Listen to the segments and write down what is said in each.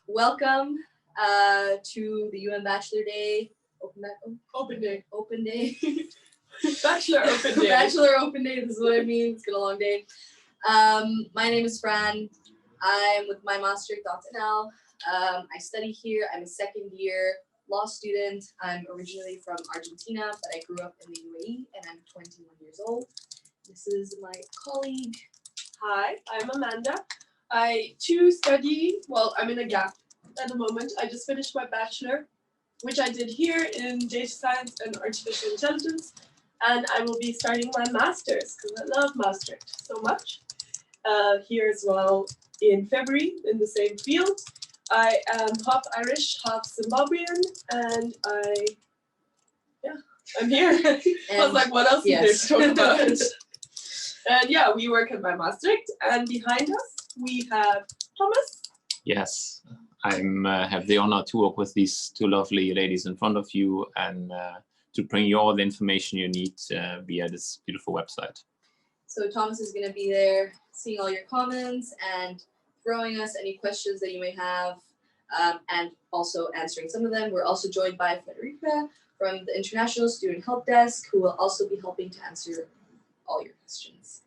welcome to the Bachelor Day. Open day. Open day. Bachelor open day. Bachelor open day. This is what I mean. It's been a long day. My name is Fran. I'm with mymaastricht. I study here. I'm a second year law student. I'm originally from Argentina, but I grew up in the UAE and I'm 21 years old. This is my colleague. Hi, I'm Amanda. I too study, well, I'm in a gap at the moment. I just finished my bachelor, which I did here in data science and artificial intelligence. And I will be starting my master's because I love Maastricht so much. Here as well in February in the same field. I am half Irish, half Zimbabwean, and I'm here. I was like, what else is there to talk about? And yeah, we work at Maastricht, and behind us we have Thomas. Yes, I have the honor to work with these two lovely ladies in front of you and to bring you all the information you need via this beautiful website. So Thomas is going to be there seeing all your comments and throwing us any questions that you may have and also answering some of them. We're also joined by Frederica from the International Student Help Desk, who will also be helping to answer all your questions.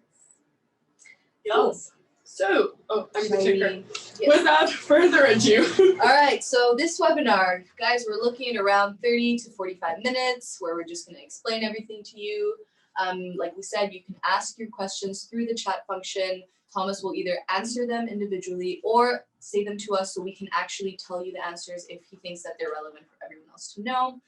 Yes. Cool. So, I'm the ticker. Yes. Without further ado. All right, so this webinar, guys, we're looking at around 30 to 45 minutes where we're just going to explain everything to you. Like we said, you can ask your questions through the chat function. Thomas will either answer them individually or say them to us so we can actually tell you the answers if he thinks that they're relevant for everyone else to know.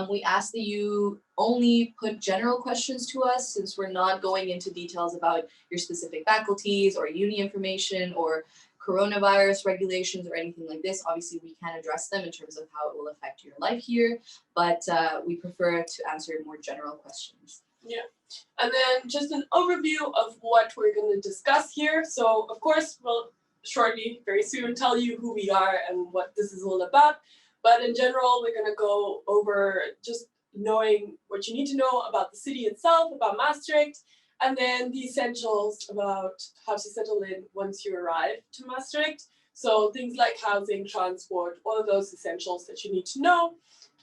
We ask that you only put general questions to us since we're not going into details about your specific faculties or uni information or coronavirus regulations or anything like this. Obviously, we can address them in terms of how it will affect your life here, but we prefer to answer more general questions. Yeah, and then just an overview of what we're going to discuss here. So, of course, we'll shortly, very soon, tell you who we are and what this is all about. But in general, we're going to go over just knowing what you need to know about the city itself, about Maastricht, and then the essentials about how to settle in once you arrive to Maastricht. So things like housing, transport, all of those essentials that you need to know.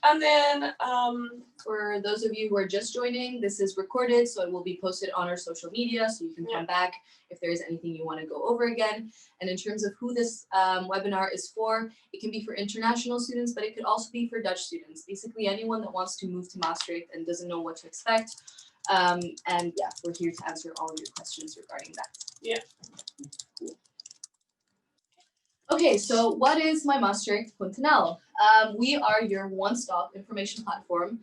And then for those of you who are just joining, this is recorded, so it will be posted on our social media, so you can come back if there is anything you want to go over again. And in terms of who this webinar is for, it can be for international students, but it could also be for Dutch students. Basically, anyone that wants to move to Maastricht and doesn't know what to expect. And yeah, we're here to answer all of your questions regarding that. Yeah. Okay, so what is mymaastricht.nl? We are your one-stop information platform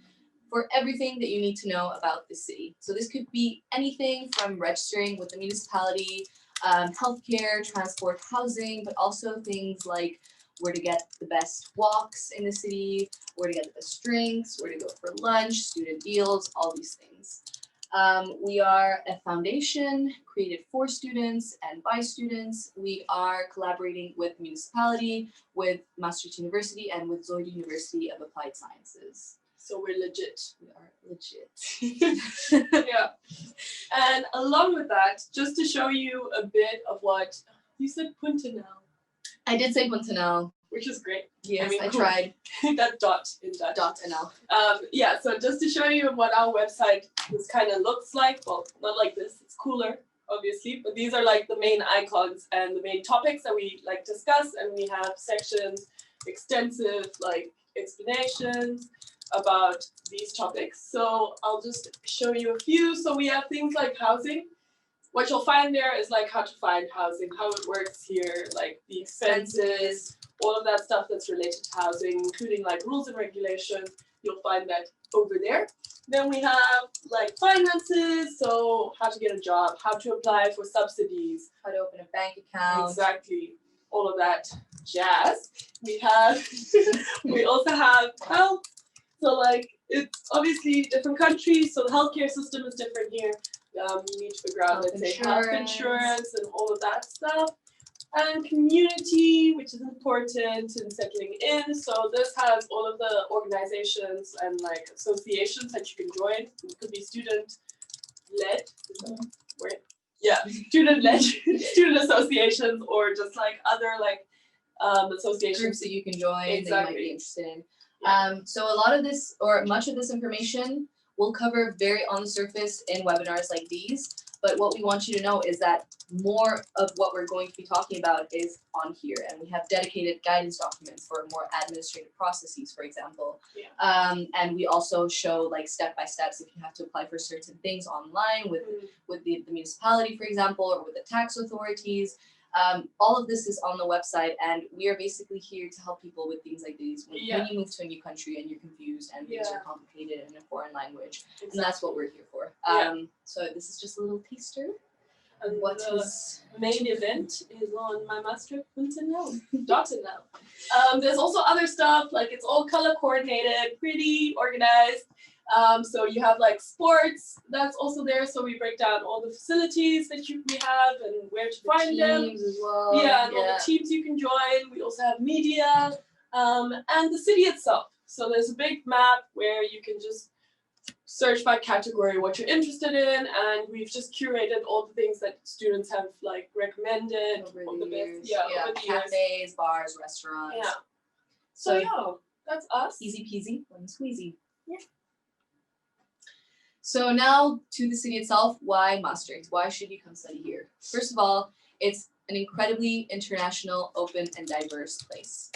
for everything that you need to know about the city. So this could be anything from registering with the municipality, healthcare, transport, housing, but also things like where to get the best walks in the city, where to get the best drinks, where to go for lunch, student deals, all these things. We are a foundation created for students and by students. We are collaborating with municipality, with Maastricht University, and with Zoid University of Applied Sciences. So we're legit. We are legit. Yeah. And along with that, just to show you a bit of what you said, .nl. I did say .nl. Which is great. Yes, I cool. tried. That dot in Dutch. .nl. Yeah, so just to show you what our website kind of looks like. Well, not like this. It's cooler, obviously. But these are like the main icons and the main topics that we like discuss. And we have sections, extensive like explanations about these topics. So I'll just show you a few. So we have things like housing. What you'll find there is like how to find housing, how it works here, like the expenses, all of that stuff that's related to housing, including like rules and regulations. You'll find that over there. Then we have like finances, so how to get a job, how to apply for subsidies, How to open a bank account. exactly, all of that jazz. We have, we also have health. So like it's obviously different countries, so the healthcare system is different here. You need to figure out, let's say, health insurance and all of that stuff. And community, which is important in settling in. So this has all of the organizations and like associations that you can join. It could be student-led. Yeah, student-led, student associations, or just like other like associations. Groups that you can join that you might Exactly. be interested in. Yeah. So a lot of this, or much of this information, we'll cover very on the surface in webinars like these. But what we want you to know is that more of what we're going to be talking about is on here, and we have dedicated guidance documents for more administrative processes, for example. Yeah. And we also show like step-by-steps if you have to apply for certain things online with the municipality, for example, or with the tax authorities. All of this is on the website, and we are basically here to help people with things like these when you move to a new country and you're confused and things are complicated in a foreign language. Exactly. And that's what we're here for. So this is just a little taster. And What the is main event is on mymaastricht.nl. There's also other stuff, like it's all color coordinated, pretty organized. So you have like sports, that's also there. So we break down all the facilities that we have and where to find them. teams as well? Yeah, and all the teams you can join. We also have media and the city itself. So there's a big map where you can just search by category what you're interested in, and we've just curated all the things that students have like recommended Over on the the years. best, over the years. Cafes, bars, restaurants. Yeah. So yeah, that's us. easy peasy, lemon squeezy. Yeah. So now to the city itself. Why Maastricht? Why should you come study here? First of all, it's an incredibly international, open, and diverse place.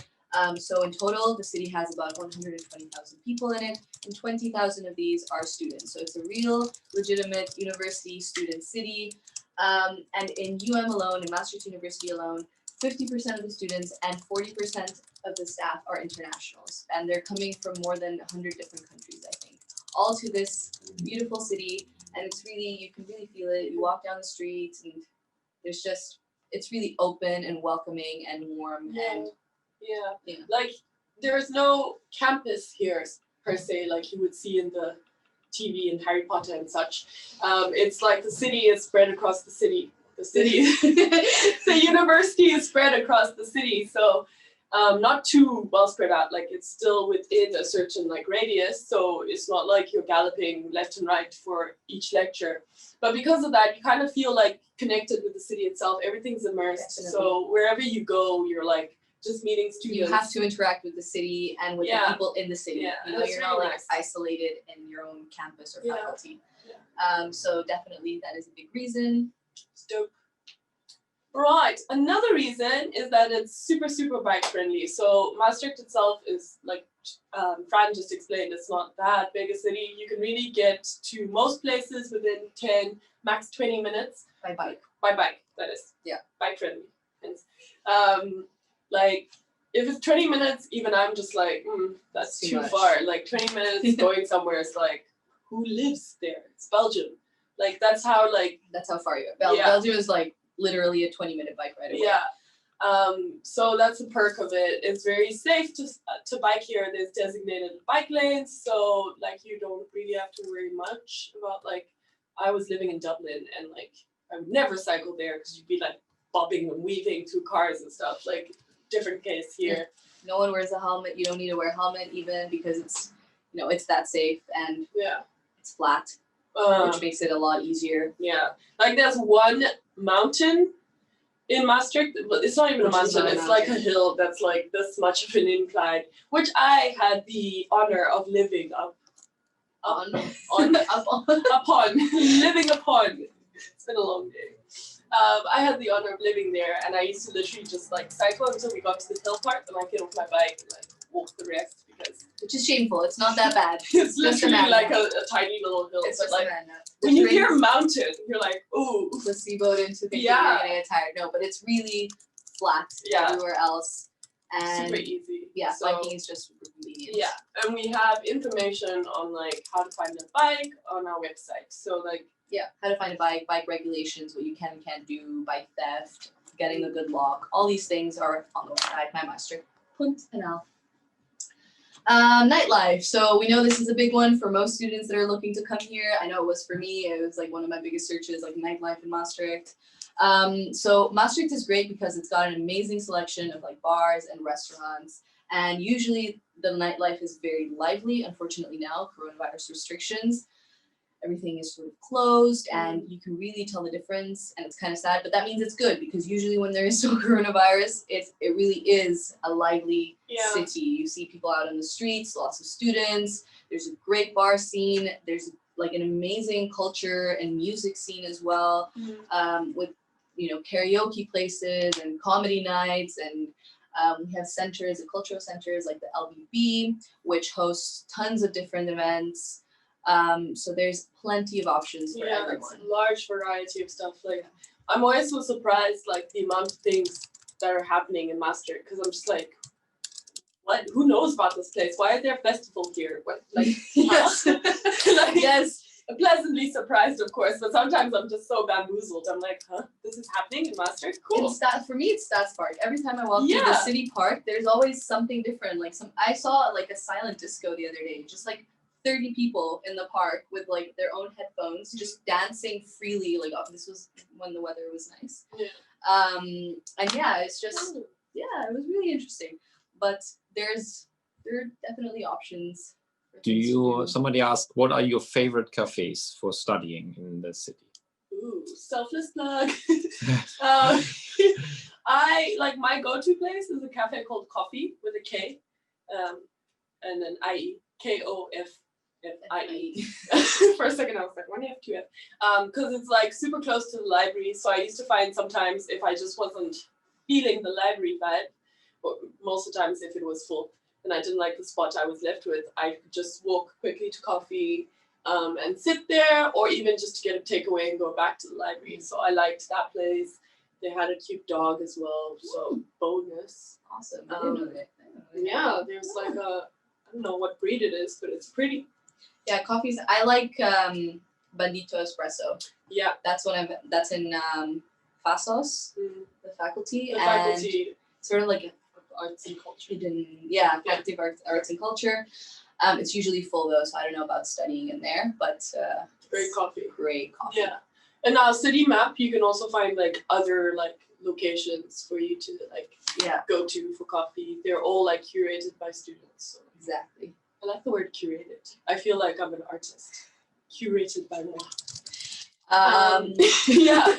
So in total, the city has about 120,000 people in it, and 20,000 of these are students. So it's a real, legitimate university student city. And in alone, in Maastricht University alone, 50% of the students and 40% of the staff are internationals, and they're coming from more than 100 different countries, I think, all to this beautiful city. And it's really, you can really feel it. You walk down the streets, and there's just, it's really open and welcoming and warm. And yeah, like there's no campus here per se, like you would see in the TV and Harry Potter and such. It's like the city is spread across the city. The university is spread across the city, so not too well spread out. Like it's still within a certain like radius, so it's not like you're galloping left and right for each lecture. But because of that, you kind of feel like connected with the city itself. Everything's immersed. Definitely. So wherever you go, you're like just meeting students. You have to interact with the city and with the people in the city. Yeah, You know, that's you're really not like nice. isolated in your own campus or Yeah. faculty. So definitely that is a big reason. It's dope. Right. Another reason is that it's super, super bike friendly. So Maastricht itself is like Fran just explained, it's not that big a city. You can really get to most places within 10, max 20 minutes. By bike. By bike, that is. Yeah. Bike friendly. Hence. Like if it's 20 minutes, even I'm just like, that's too much. far. Like 20 minutes going somewhere is like, who lives there? It's Belgium. Like that's how far you are. Belgium is like literally a 20-minute bike ride away. Yeah. So that's a perk of it. It's very safe to bike here. There's designated bike lanes, so like you don't really have to worry much about like. I was living in Dublin, and like I would never cycle there because you'd be like bobbing and weaving through cars and stuff. Like different case here. No one wears a helmet. You don't need to wear a helmet even because it's, you know, it's that safe and it's flat, which makes it a lot easier. Yeah, like there's one mountain in Maastricht, but it's not even a mountain, it's like a hill that's like this much of an incline, which I had the honor of living upon. Living upon. It's been a long day. I had the honor of living there, and I used to literally just like cycle until we got to the hill part, and I get off my bike and like walk the rest because which is shameful. It's not that bad. it's literally like a tiny little hill. It's but just like a man. when you hear mountain, you're like, ooh. Placeboed into thinking you're gonna get tired. No, but it's really flat everywhere else. And super easy. Yeah, so, biking is just super convenient. Yeah, and we have information on like how to find a bike on our website. So like how to find a bike, bike regulations, what you can and can't do, bike theft, getting a good lock. All these things are on the website, mymaastricht.nl. Nightlife. So we know this is a big one for most students that are looking to come here. I know it was for me. It was like one of my biggest searches, like nightlife in Maastricht. So Maastricht is great because it's got an amazing selection of like bars and restaurants. And usually the nightlife is very lively. Unfortunately now, coronavirus restrictions everything is sort of closed and you can really tell the difference, and it's kind of sad, but that means it's good because usually when there is no coronavirus, it really is a lively city. You see people out on the streets, lots of students, there's a great bar scene, there's like an amazing culture and music scene as well, with karaoke places and comedy nights, and we have centers, cultural centers like the LBB, which hosts tons of different events. So there's plenty of options for everyone. It's a large variety of stuff. Like, I'm always so surprised, like, the amount of things that are happening in Maastricht, because I'm just like, what? Who knows about this place? Why is there a festival here? What, like, Yes. like, Yes. I'm pleasantly surprised, of course, but sometimes I'm just so bamboozled. I'm like, huh? This is happening in Maastricht? Cool. For me, it's Stats Park. Every time I walk through the city park, there's always something different. Like I saw like a silent disco the other day, just like 30 people in the park with like their own headphones, just dancing freely. Like, this was when the weather was nice. Yeah. And yeah, it's just, it was really interesting. But there are definitely options. Somebody asked, what are your favorite cafes for studying in the city? Ooh, selfless plug. I like, my go-to place is a cafe called Coffee with a K, and then IE, KOFFIE. For a second I was like, why do you have two F? Because it's like super close to the library, so I used to find sometimes if I just wasn't feeling the library vibe, or most of the times if it was full and I didn't like the spot I was left with, I could just walk quickly to Coffee and sit there, or even just to get a takeaway and go back to the library. So I liked that place. They had a cute dog as well, so bonus. Awesome. I didn't know that. Yeah, there's like I don't know what breed it is, but it's pretty. Yeah, coffees. I like Bandito Espresso. Yeah, that's in FASOS, the faculty. The faculty. And sort of like arts and culture. Faculty of Arts and Culture. It's usually full though, so I don't know about studying in there, but great coffee. Great coffee. Yeah, and now City Map, you can also find like other like locations for you to like go to for coffee. They're all like curated by students. So. Exactly. I like the word curated. I feel like I'm an artist. Curated by moi. Yeah.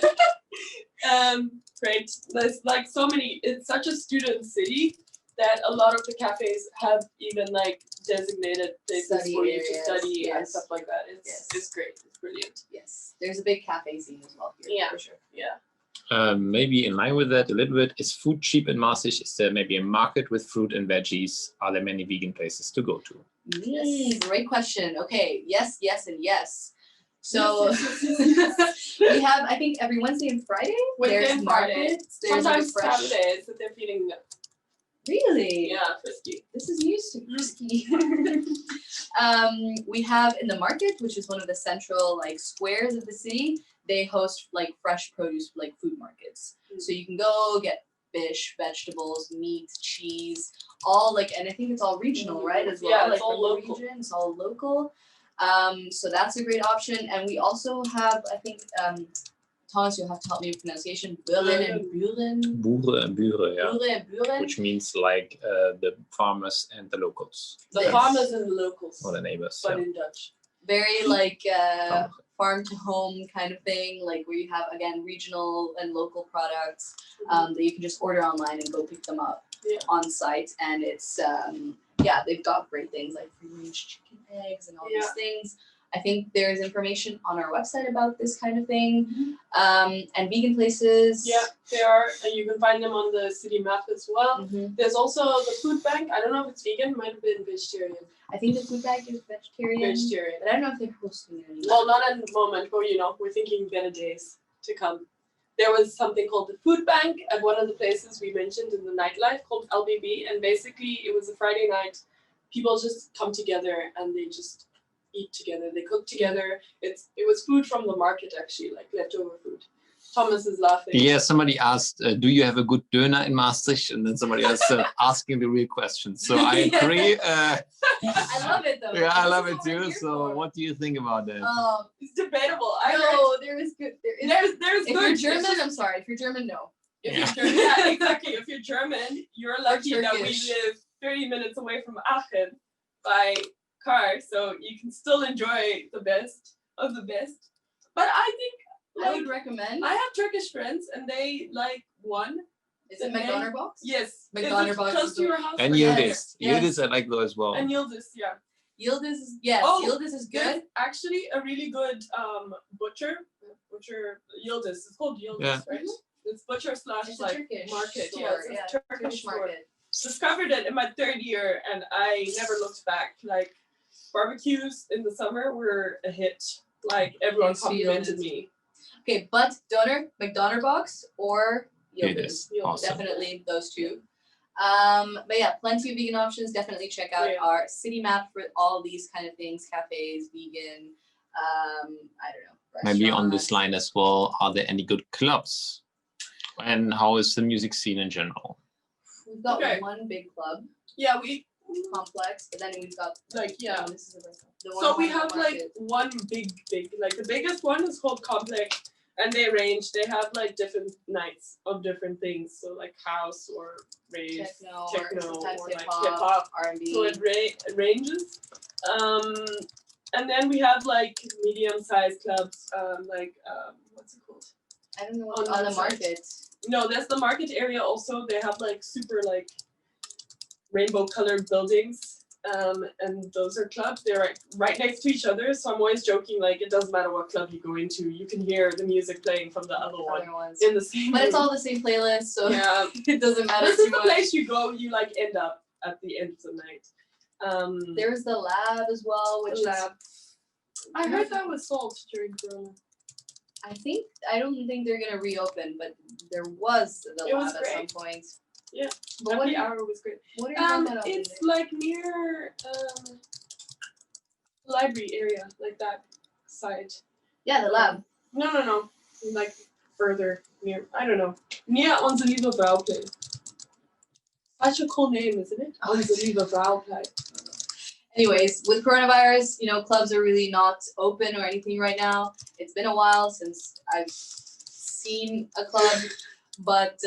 Great. There's like so many. It's such a student city that a lot of the cafes have even like designated places for you to study and stuff like that. It's great. It's brilliant. Yes. There's a big cafe scene as well here. Yeah. For sure. Yeah. Maybe in line with that a little bit, is food cheap in Maastricht? Is there maybe a market with fruit and veggies? Are there many vegan places to go to? Great question. Okay, yes, and yes. So we have, I think, every Wednesday and Friday. Wednesday and Friday. Sometimes fresh... Saturdays if they're feeling really frisky. This is news to frisky. We have in the market, which is one of the central like squares of the city. They host like fresh produce, like food markets. So you can go get fish, vegetables, meat, cheese, all like, and I think it's all regional, right? As well, yeah, it's like all from local. the region, it's all local. So that's a great option, and we also have, I think, Thomas, you'll have to help me with pronunciation. Boeren and Buren. Boeren and Buren, yeah. Boeren and Buren. Which means like the farmers and the locals. The farmers and the locals. Or the neighbors. But in Dutch. Very like farm to home kind of thing, like where you have again regional and local products that you can just order online and go pick them up on site, and it's they've got great things like free range chicken eggs and all these things. I think there's information on our website about this kind of thing, and vegan places. Yeah, they are. And you can find them on the city map as well. There's also the food bank. I don't know if it's vegan. Might have been vegetarian. I think the food bank is vegetarian. But I don't know if they're hosting it anymore. Well, not at the moment, but we're thinking better days to come. There was something called the food bank at one of the places we mentioned in the Nightlife called LBB, and basically it was a Friday night. People just come together and they just eat together. They cook together. It was food from the market actually, like leftover food. Thomas is laughing. Yeah, somebody asked, do you have a good döner in Maastricht? And then somebody else asking the real question. So I agree. I love it though. Yeah, I love it too. So what do you think about that? It's debatable. There is good. There's if good. You're German, I'm sorry. If you're German, no. If you're German, exactly. If you're German, you're lucky that we live 30 minutes away from Aachen by car, so you can still enjoy the best of the best. But I think I like would recommend. I have Turkish friends and they like one. Is it McDonald's box? Yes. McDonald's Is it box close is to your house? And Like, Yildiz. Yes. Yildiz I like though as well. And Yildiz, yeah. Yildiz is yes. Oh, Yildiz is good. There's actually a really good butcher Yildiz. It's called Yildiz, Yeah. right? It's butcher slash It's a like Turkish market. store, Yes, yeah, it's a Turkish store. market. Discovered it in my 3rd year and I never looked back. Like barbecues in the summer were a hit. Like everyone Yes, complimented Yildiz. me. Okay, but Donor, McDonald's box or Yildiz. Yildiz, awesome. Definitely those two. But yeah, plenty of vegan options. Definitely check out Yeah. our city map for all these kind of things: cafes, vegan. I don't know. Maybe on this restaurants. line as well, are there any good clubs? And how is the music scene in general? We've got Okay. one big club Yeah, we complex, but then we've got like yeah. this is the So we on the have like market. one big, like the biggest one is called Complex, and they have like different nights of different things. So like house or rave, techno or sometimes or hip like hop, hip-hop. R&B. So it ranges. And then we have like medium-sized clubs, what's it called? I don't know what's on on the that side. market. No, there's the market area also. They have like super like rainbow colored buildings. And those are clubs. They're like right next to each other. So I'm always joking, like it doesn't matter what club you go into, you can hear the music playing from the other one Other ones. in the same But it's room. all the same playlist, so Yeah. it doesn't matter This too is the much. place you go, you like end up at the end of the night. There's the lab as well, which Lab. I heard that was sold during Corona. I don't think they're gonna reopen, but there was the It lab was at some great. point. Yeah. But what Happy are you, hour was great. what are you talking about? It's like near library area, like that side. Yeah, the lab. No. Like further near, I don't know. Near Onze Lieve Vrouwplein. Such a cool name, isn't it? Onze Lieve Vrouwplein. Anyways, with coronavirus, clubs are really not open or anything right now. It's been a while since I've seen a club, but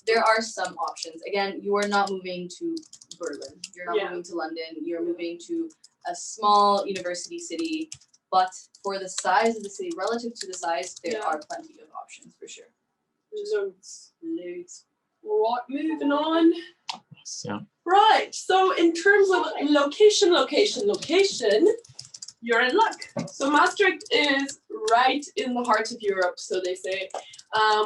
there are some options. Again, you are not moving to Berlin. You're not moving to London. You're moving to a small university city, but for the size of the city, relative to the size, there are plenty of options for sure. Loads. Right, moving on. Yeah. Right, so in terms of location, you're in luck. So Maastricht is right in the heart of Europe, so they say.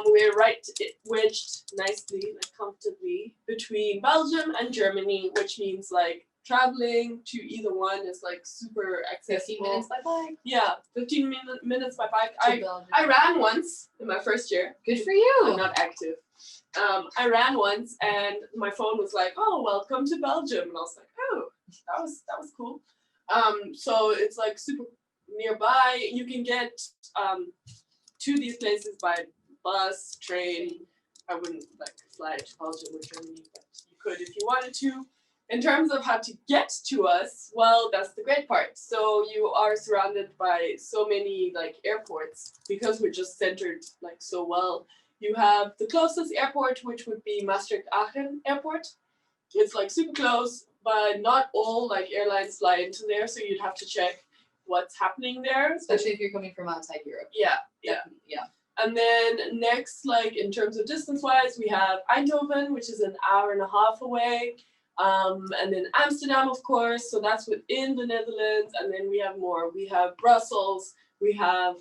We're right wedged nicely, like comfortably, between Belgium and Germany, which means like traveling to either one is like super 15 accessible. minutes by bike. Yeah, 15 minutes by bike. to Belgium. I ran once in my first year. Good for I'm you. not active. I ran once and my phone was like, "Oh, welcome to Belgium," and I was like, "Oh, that was cool." So it's like super nearby. You can get to these places by bus, train. I wouldn't like fly to Belgium or Germany, but you could if you wanted to. In terms of how to get to us, well, that's the great part. So you are surrounded by so many like airports because we're just centered like so well. You have the closest airport, which would be Maastricht-Aachen Airport. It's like super close, but not all like airlines fly into there, so you'd have to check what's happening there. Especially if you're coming from outside Europe. Yeah. Yeah. And then next, like in terms of distance-wise, we have Eindhoven, which is an hour and a half away. And then Amsterdam, of course, so that's within the Netherlands. And then we have more. We have Brussels, we have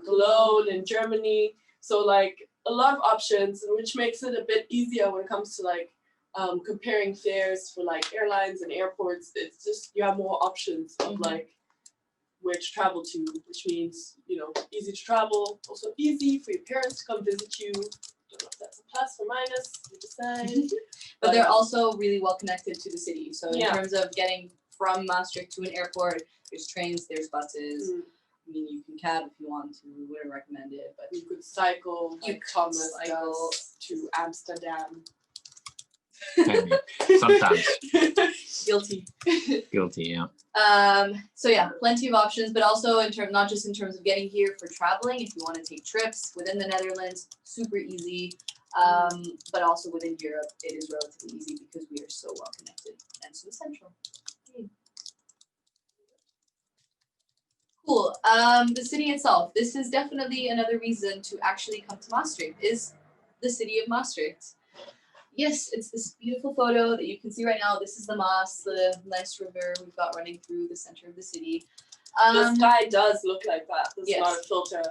Cologne in Germany. So like a lot of options, which makes it a bit easier when it comes to like comparing fares for like airlines and airports. It's just you have more options of like where to travel to, which means, easy to travel, also easy for your parents to come visit you. Don't know if that's a plus or minus, you decide. But they're also really well connected to the city. So in Yeah. terms of getting from Maastricht to an airport, there's trains, there's buses. I mean, you can cab if you want to. We wouldn't recommend it, but You could cycle, You like could Thomas cycle. does, to Amsterdam. Maybe. Sometimes. guilty. Guilty, yeah. So yeah, plenty of options, but also not just in terms of getting here for traveling. If you want to take trips within the Netherlands, super easy. But also within Europe, it is relatively easy because we are so well connected and so central. Cool. The city itself. This is definitely another reason to actually come to Maastricht, is the city of Maastricht. Yes, it's this beautiful photo that you can see right now. This is the Maas, the nice river we've got running through the center of the city. The sky does look like that. There's yes. not a filter.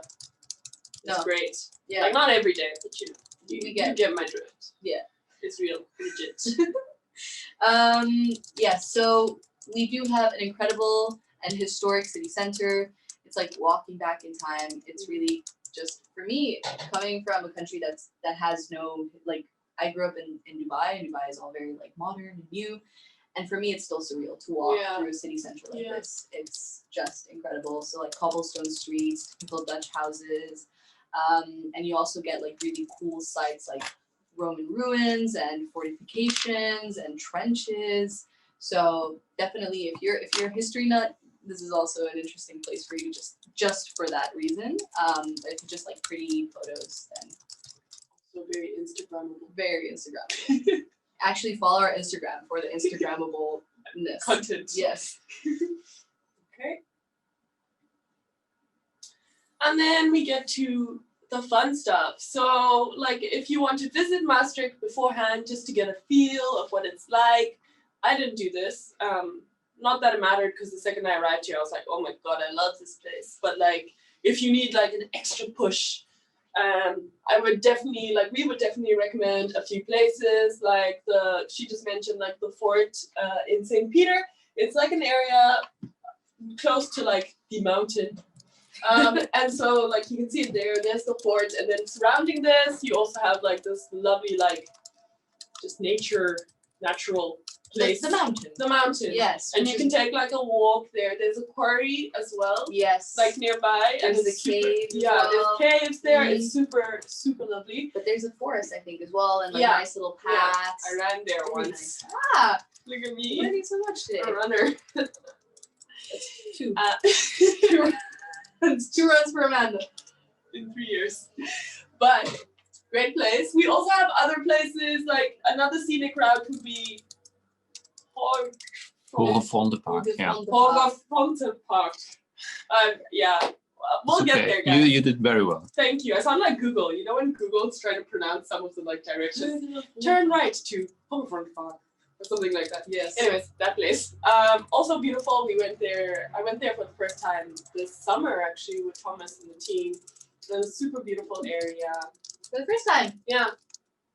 It's great. Yeah. Like not every day, but you get my drift. Yeah. It's real, legit. Yeah, so we do have an incredible and historic city center. It's like walking back in time. It's really just, for me, coming from a country that has no, like, I grew up in Dubai, and Dubai is all very like modern and new. And for me, it's still surreal to walk through a city center like this. It's just incredible. So like cobblestone streets, typical Dutch houses. And you also get like really cool sites like Roman ruins and fortifications and trenches. So definitely, if you're a history nut, this is also an interesting place for you just for that reason. But if you just like pretty photos, then so very Instagrammable. Very Instagrammable. Actually, follow our Instagram for the Instagrammable-ness. Content. Yes. Okay. And then we get to the fun stuff. So, like, if you want to visit Maastricht beforehand, just to get a feel of what it's like, I didn't do this. Not that it mattered, because the second I arrived here, I was like, oh my god, I love this place. But like, if you need like an extra push, I would definitely, like, we would definitely recommend a few places. Like she just mentioned, like the fort in St. Peter. It's like an area close to like the mountain. And so like you can see it there, there's the fort, and then surrounding this, you also have like this lovely, like, just natural place. The mountain. The mountain. Yes. And you can take like a walk there. There's a quarry as well. Yes. Like nearby. There's and the it's super, caves. yeah, Well. there's caves there. Mm-hmm. It's super, super lovely. But there's a forest, I think, as well, and like nice little paths. Yeah, I ran there Very once. Nice. Ah, Look at me. learning so much today. A runner. Two. It's 2 runs for Amanda. In 3 years. But great place. We also have other places, like another scenic route would be Hoogevonde Park, yeah. Hoogevonde Park. Yeah, we'll It's get okay. there, guys. You did very well. Thank you. I sound like Google. You know when Google's trying to pronounce some of the like directions? Turn right to Hoogevonde Park. Or something like that. Yes. Anyways, that place. Also beautiful. We went there. I went there for the first time this summer, actually, with Thomas and the team. It was a super beautiful area. For the first time. Yeah.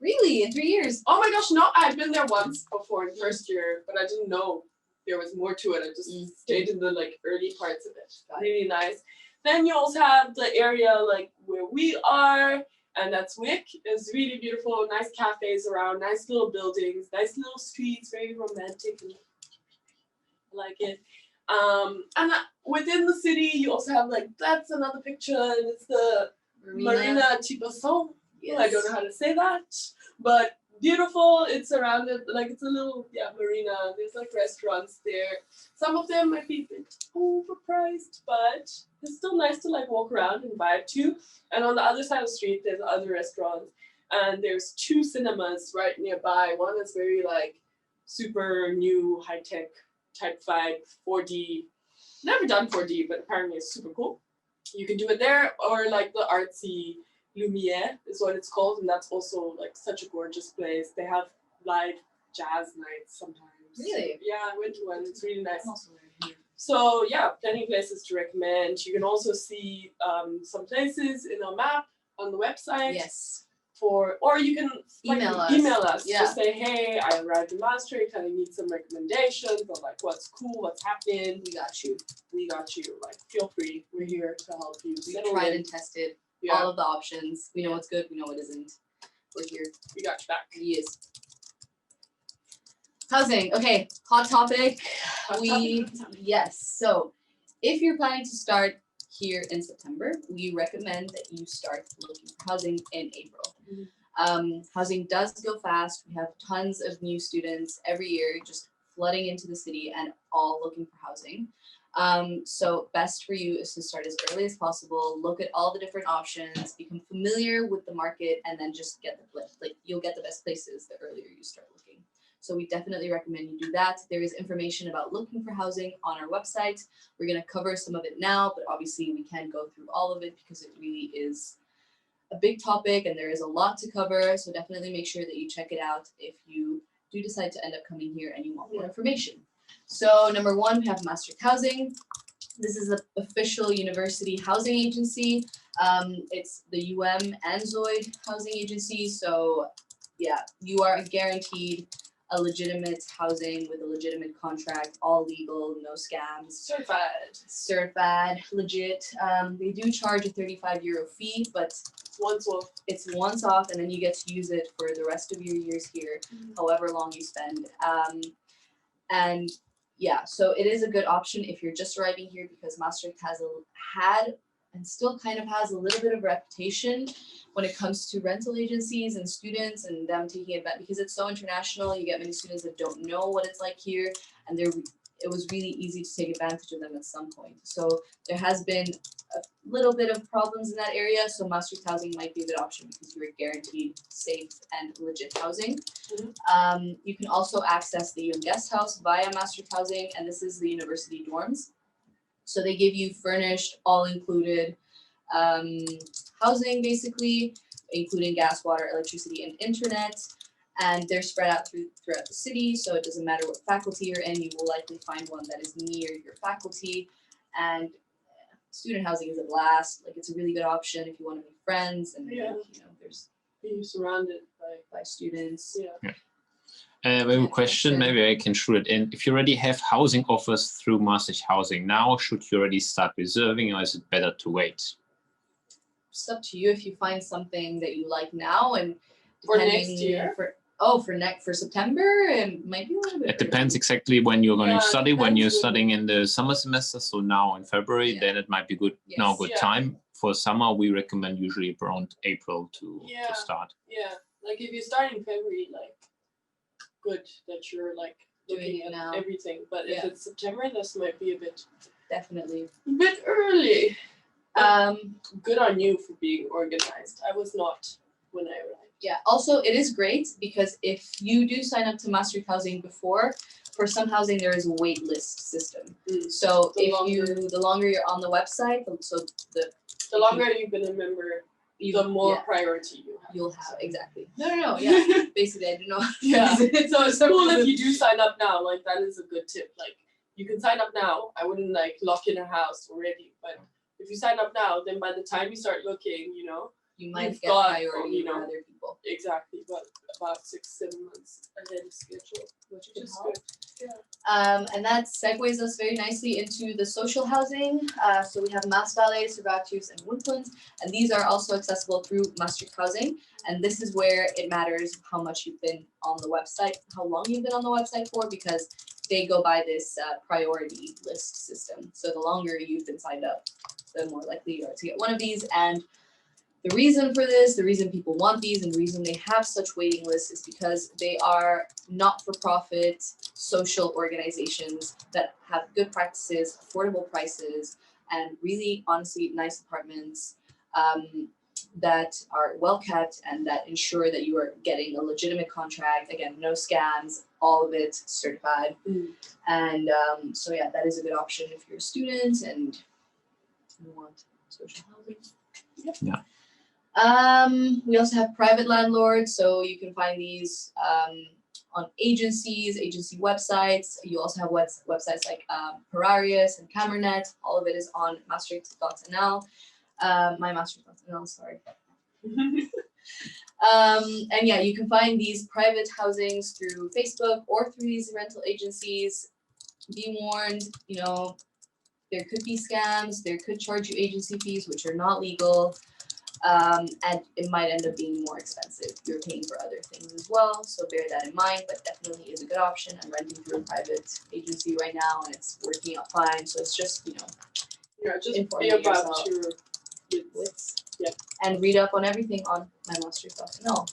Really? In 3 years? Oh my gosh, no, I'd been there once before in first year, but I didn't know there was more to it. I just stayed in the like early parts of it. Really nice. Then you also have the area like where we are, and that's Wick. It's really beautiful, nice cafes around, nice little buildings, nice little streets, very romantic. And I like it. And within the city, you also have like, that's another picture, and it's the Marina Tibason. Yes. I don't know how to say that, but beautiful. It's surrounded, like it's a little, marina. There's like restaurants there. Some of them might be a bit overpriced, but it's still nice to like walk around and vibe to. And on the other side of the street, there's other restaurants, and there's 2 cinemas right nearby. One is very like super new, high tech type vibe, 4D. Never done 4D, but apparently it's super cool. You can do it there, or like the artsy Lumiere is what it's called, and that's also like such a gorgeous place. They have live jazz nights sometimes. Really? Yeah, I went to one. It's really nice. So yeah, plenty of places to recommend. You can also see some places in our map on the website. Yes. Or you can email us. Yeah. Just say, hey, I arrived in Maastricht and I need some recommendations of like what's cool, what's happening. We got you. We got you. Like, feel free. We're here to help you. We tried and tested all of the options. We know what's good. We know what isn't. We're here. We got you back. Yes. Housing. Okay. Hot topic. Yes. So, if you're planning to start here in September, we recommend that you start looking for housing in April. Housing does go fast. We have tons of new students every year just flooding into the city and all looking for housing. So best for you is to start as early as possible, look at all the different options, become familiar with the market, and then just get the place. Like, you'll get the best places the earlier you start looking. So we definitely recommend you do that. There is information about looking for housing on our website. We're going to cover some of it now, but obviously we can't go through all of it because it really is a big topic and there is a lot to cover. So definitely make sure that you check it out if you do decide to end up coming here and you want more information. So number one, we have Maastricht Housing. This is the official university housing agency. It's the and Zoid housing agency. So yeah, you are guaranteed a legitimate housing with a legitimate contract, all legal, no scams. Certified, legit. They do charge a 35 euro fee, but it's once off, and then you get to use it for the rest of your years here, however long you spend. And yeah, so it is a good option if you're just arriving here, because Maastricht has had and still kind of has a little bit of reputation when it comes to rental agencies and students and them taking advantage, because it's so international. You get many students that don't know what it's like here, and it was really easy to take advantage of them at some point. So there has been a little bit of problems in that area. So Maastricht Housing might be a good option because you are guaranteed safe and legit housing. You can also access the Young Guest House via Maastricht Housing, and this is the university dorms. So they give you furnished, all-included housing, basically, including gas, water, electricity, and internet. And they're spread out throughout the city, so it doesn't matter what faculty you're in, you will likely find one that is near your faculty. And student housing is a blast. Like, it's a really good option if you want to make friends, and there's being surrounded by students. We have a question, maybe I can shoot it in. If you already have housing offers through Maastricht Housing now, should you already start reserving, or is it better to wait? It's up to you if you find something that you like now, and for next year. For September, it might be a little bit. It depends exactly when you're going to study. When you're studying in the summer semester, so now in February, then it might be good. Yes. Now good time. For summer, we recommend usually around April to start. Yeah, like if you start in February, like good that you're like looking at now everything. But if it's September, this might be a bit early. Good on you for being organized. I was not when I arrived. Yeah, also it is great because if you do sign up to Maastricht Housing before, for some housing there is a wait list system. So the longer you're on the website, so the longer you've been a member, the more priority you'll have. Exactly. No, yeah. Basically, I don't know. So it's cool if you do sign up now. Like, that is a good tip. Like, you can sign up now. I wouldn't like lock in a house already, but if you sign up now, then by the time you start looking, you might get priority over other people. Exactly, but about 6-7 months ahead of schedule, which is good. And that segues us very nicely into the social housing. So we have Maasvallei, Servatius, and Woodlands, and these are also accessible through Maastricht Housing. And this is where it matters how much you've been on the website, how long you've been on the website for, because they go by this priority list system. So the longer you've been signed up, the more likely you are to get one of these. And the reason for this, the reason people want these, and the reason they have such waiting lists is because they are not-for-profit social organizations that have good practices, affordable prices, and really, honestly, nice apartments that are well kept and that ensure that you are getting a legitimate contract. Again, no scams, all of it certified. And so yeah, that is a good option if you're a student and you want social housing. We also have private landlords, so you can find these on agency websites. You also have websites like Perarius and Camernet. All of it is on maastricht.nl. mymaastricht.nl, sorry. And yeah, you can find these private housings through Facebook or through these rental agencies. Be warned, there could be scams. There could charge you agency fees, which are not legal. And it might end up being more expensive. You're paying for other things as well, so bear that in mind, but definitely is a good option. I'm renting through a private agency right now, and it's working out fine, so it's just, just be about your wits. And read up on everything on mymaastricht.nl.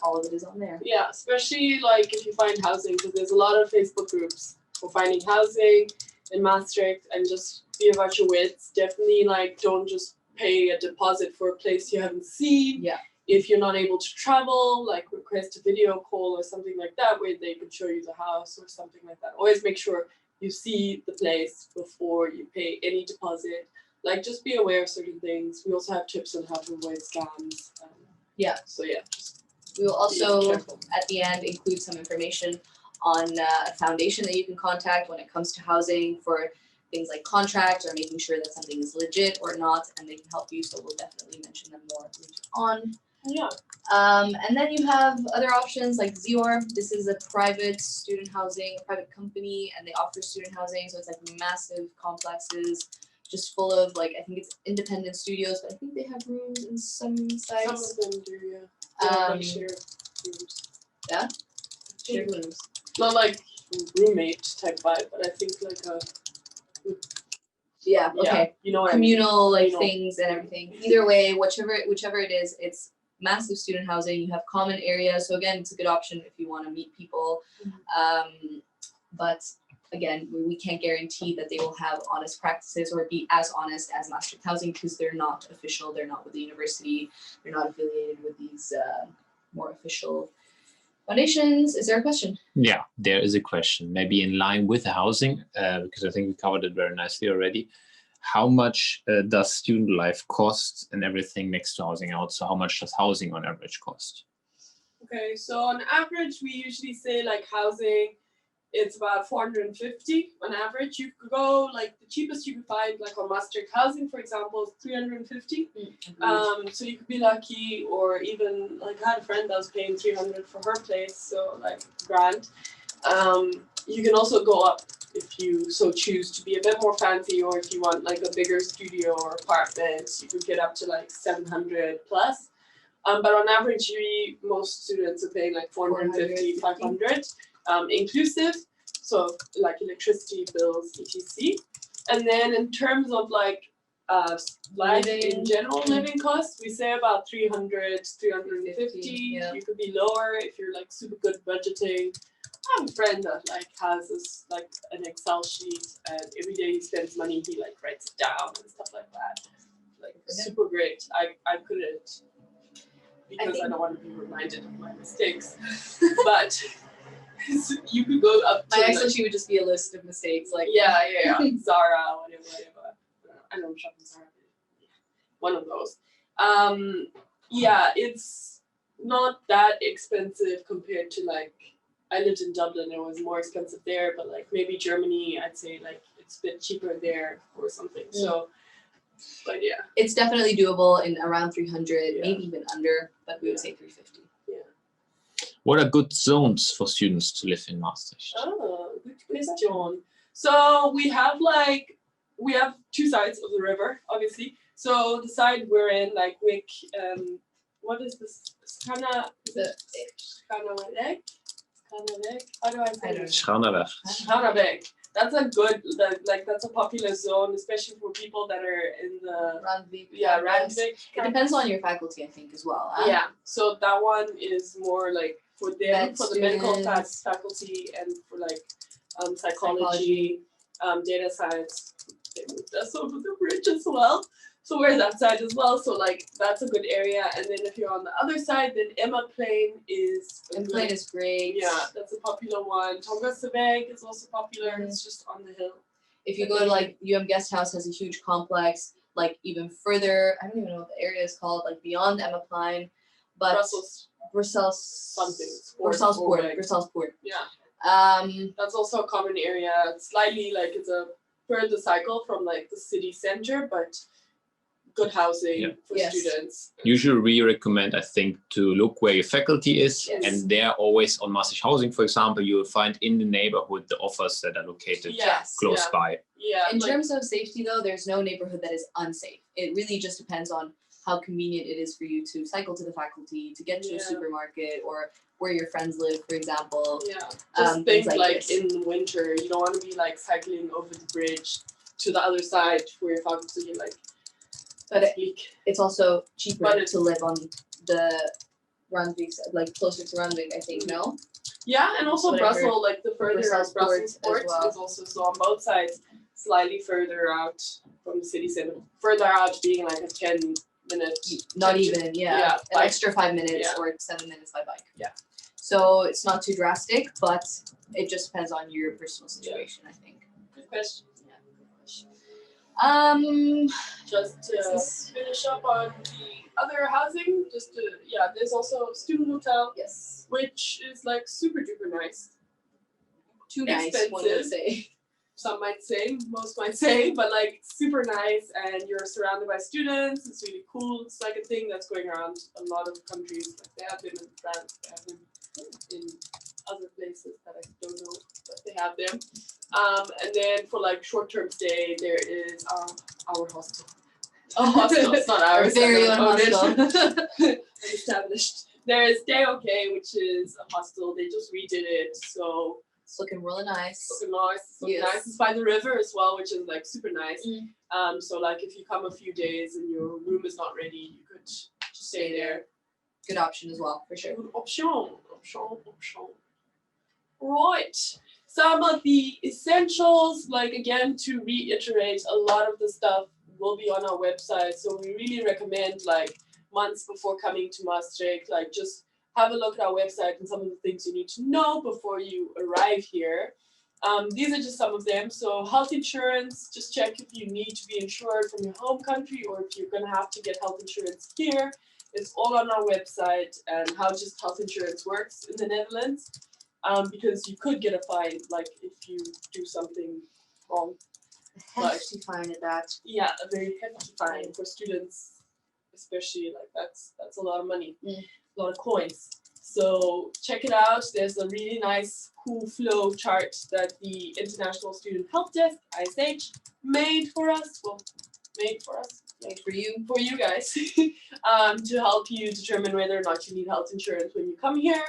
All of it is on there. Yeah, especially like if you find housing, because there's a lot of Facebook groups for finding housing in Maastricht, and just be about your wits. Definitely, like, don't just pay a deposit for a place you haven't seen. if you're not able to travel, like request a video call or something like that, where they could show you the house or something like that. Always make sure you see the place before you pay any deposit. Like, just be aware of certain things. We also have tips on how to avoid scams. Yeah. So yeah, just We will also, be careful. at the end, include some information on a foundation that you can contact when it comes to housing for things like contracts or making sure that something is legit or not, and they can help you. So we'll definitely mention them more later on. Yeah. And then you have other options like Zior. This is a private student housing, private company, and they offer student housing. So it's like massive complexes, just full of like, I think it's independent studios, but I think they have rooms in some Some sites. of them do, yeah. They have, like, shared rooms. Yeah? Shared rooms. Not like roommate type vibe, but I think like a Yeah, okay. you know what I mean. Communal like Communal. things and everything. Either way, whichever it is, it's massive student housing. You have common areas, so again, it's a good option if you want to meet people. But again, we can't guarantee that they will have honest practices or be as honest as Maastricht Housing because they're not official. They're not with the university. They're not affiliated with these more official foundations. Is there a question? Yeah, there is a question, maybe in line with the housing, because I think we covered it very nicely already. How much does student life cost and everything next to housing out? So how much does housing on average cost? Okay, so on average, we usually say like housing, it's about 450 on average. You could go like the cheapest you could find like on Maastricht housing, for example, is 350. So you could be lucky, or even like I had a friend that was paying 300 for her place, so like grand. You can also go up if you so choose to be a bit more fancy, or if you want like a bigger studio or apartment, you could get up to like 700 plus. But on average, most students are paying like 450, 500 inclusive. So like electricity bills, etc. And then in terms of like life in general, living costs, we say about 300, 350. Yeah. You could be lower if you're like super good budgeting. I have a friend that like has this like an Excel sheet, and every day he spends money, he like writes it down and stuff like that. Like super great. I couldn't, because I don't want to be reminded of my mistakes. But you could go up to My Excel sheet would just be a list of mistakes, like yeah. Zara, whatever. I don't shop in Zara. One of those. Yeah, it's not that expensive compared to like, I lived in Dublin, it was more expensive there, but like maybe Germany, I'd say like it's a bit cheaper there or something. So, but yeah. It's definitely doable in around 300, Yeah. maybe even under, but we would say 350. What are good zones for students to live in Maastricht? Oh, good question. So we have two sides of the river, obviously. So the side we're in, like Wick, what is this? Skanaweg? How do I say it? Schraneweg. Skanaweg. That's a good, that's a popular zone, especially for people that are in the Randwijk. Randwijk. It depends on your faculty, I think, as well. Yeah, so that one is more like for them, Med for the medical students. faculty, and for like psychology, data science. They moved us over the bridge as well. So we're that side as well. So like that's a good area. And then if you're on the other side, then Emma Plain is Plain is great. yeah, that's a popular one. Tongasseweg is also popular. It's just on the hill. If you go to like Guest House has a huge complex, like even further, I don't even know what the area is called, like beyond Emma Plain, but Brussels something. Brusselspoort. Yeah. That's also a common area. It's slightly like it's a further cycle from like the city center, but good housing for students. Usually we recommend, I think, to look where your faculty is, and they're always on Maastricht Housing, for example, you will find in the neighborhood the offers that are located close by. Yeah. In terms of safety though, there's no neighborhood that is unsafe. It really just depends on how convenient it is for you to cycle to the faculty, to get to a supermarket, or where your friends live, for example. Yeah, just think like this. in winter, you don't want to be like cycling over the bridge to the other side where your faculty like. But it's also cheaper to live on the Randwijk, like closer to Randwijk, I think, no? Yeah, and also Brussels, like the further Brussels port well. is also so on both sides, slightly further out from the city center. Further out being like a 10 5-minute. Not even, Yeah, an extra 5 minutes Yeah. or 7 minutes by bike. Yeah. So it's not too drastic, but it just depends on your personal situation, I think. Good question. Yeah, good question. Just to finish up on the other housing, there's also student hotel, Yes. which is like super duper nice. Too nice, one would Expensive. say. Some might say, most might say, but like super nice, and you're surrounded by students. It's really cool. It's like a thing that's going around a lot of countries. Like they have them in France, they have them in other places that I don't know, but they have them. And then for like short-term stay, there is our hostel. Oh, hostel, it's not Our ours. very own own it. hostel. Established. There is Stay Okay, which is a hostel. They just redid it, so It's looking really nice. looking nice. It's looking Yes. nice. It's by the river as well, which is like super nice. Mm. So like if you come a few days and your room is not ready, you could just stay there. Good option as well, for sure. Good option. Right. Some of the essentials, like again, to reiterate, a lot of the stuff will be on our website. So we really recommend like months before coming to Maastricht, like just have a look at our website and some of the things you need to know before you arrive here. These are just some of them. So health insurance, just check if you need to be insured from your home country or if you're gonna have to get health insurance here. It's all on our website, and how just health insurance works in the Netherlands. Because you could get a fine, like if you do something wrong. Hefty fine at that. Yeah, a very hefty fine for students, especially. Like that's a lot of money, a lot of coins. So check it out. There's a really nice, cool flow chart that the International Student Help Desk (ISH) made for us. Well, made for us. Made for you guys, to help you determine whether or not you need health insurance when you come here.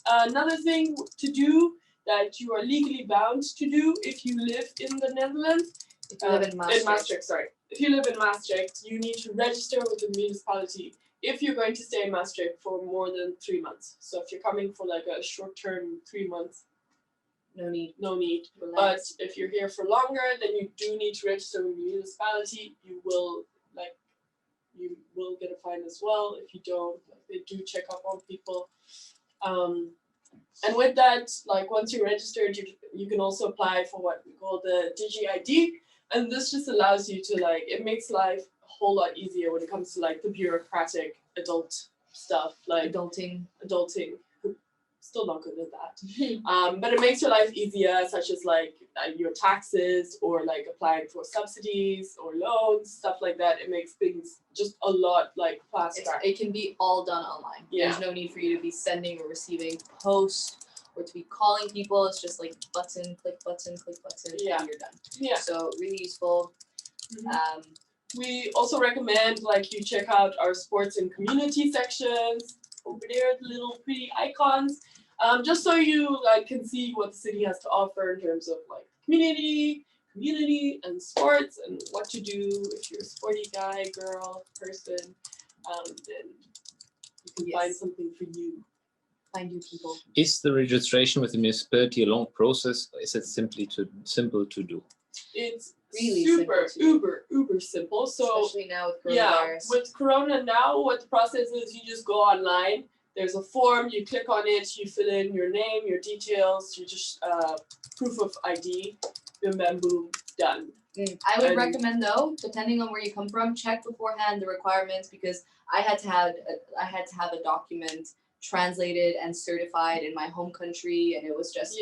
Another thing to do that you are legally bound to do if you live in the Netherlands. If you live in Maastricht. If you live in Maastricht, you need to register with the municipality if you're going to stay in Maastricht for more than 3 months. So if you're coming for like a short-term 3 months, no need. But Relax. if you're here for longer, then you do need to register with the municipality. You will get a fine as well if you don't. Like, they do check up on people. And with that, like once you're registered, you can also apply for what we call the DigiID, and this just allows you to like, it makes life a whole lot easier when it comes to like the bureaucratic adult stuff, like adulting. Still not good at that. But it makes your life easier, such as like your taxes or like applying for subsidies or loans, stuff like that. It makes things just a lot like faster. It can be all done online. Yeah. There's no need for you to be sending or receiving posts or to be calling people. It's just like button, click button, and you're done. Yeah. So really useful. We also recommend like you check out our sports and community sections over there, the little pretty icons, just so you like can see what the city has to offer in terms of like community and sports and what to do if you're a sporty guy, girl, person. Then you can find something for you. Find you people. Is the registration with the municipality a long process, or is it simple to do? It's really super, uber simple. So especially now with coronavirus. With Corona now, what the process is, you just go online. There's a form, you click on it, you fill in your name, your details, you just proof of ID, bim bam boom, done. I would recommend though, depending on where you come from, check beforehand the requirements, because I had to have a document translated and certified in my home country, and it was just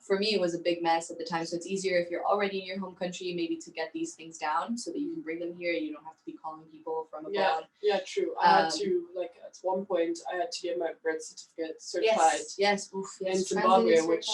for me, it was a big mess at the time. So it's easier if you're already in your home country, maybe to get these things down so that you can bring them here. You don't have to be calling people from abroad. Yeah, true. I had to, like, at one point, I had to get my birth certificate certified. Yes. In Zimbabwe, which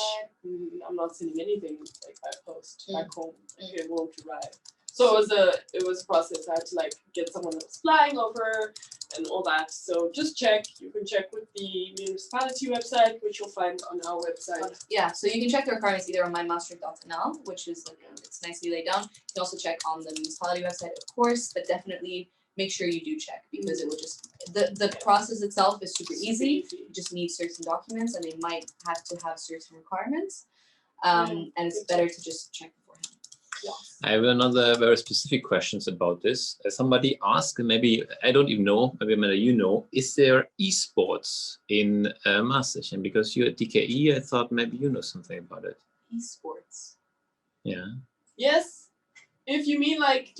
I'm not sending anything like by post back home. It won't arrive. So it was a process. I had to like get someone that was flying over and all that. So just check. You can check with the municipality website, which you'll find on our website. Yeah, so you can check the requirements either on mymaastricht.nl, which is like it's nicely laid down. You can also check on the municipality website, of course, but definitely make sure you do check, because it will just the process itself is super easy. You just need certain documents, and they might have to have certain requirements. And it's better to just check beforehand. Yes. I have another very specific questions about this. Somebody asked, maybe I don't even know, maybe Amanda, you know, is there esports in Maastricht? And because you're at DKE, I thought maybe you know something about it. Esports. Yeah. Yes, if you mean like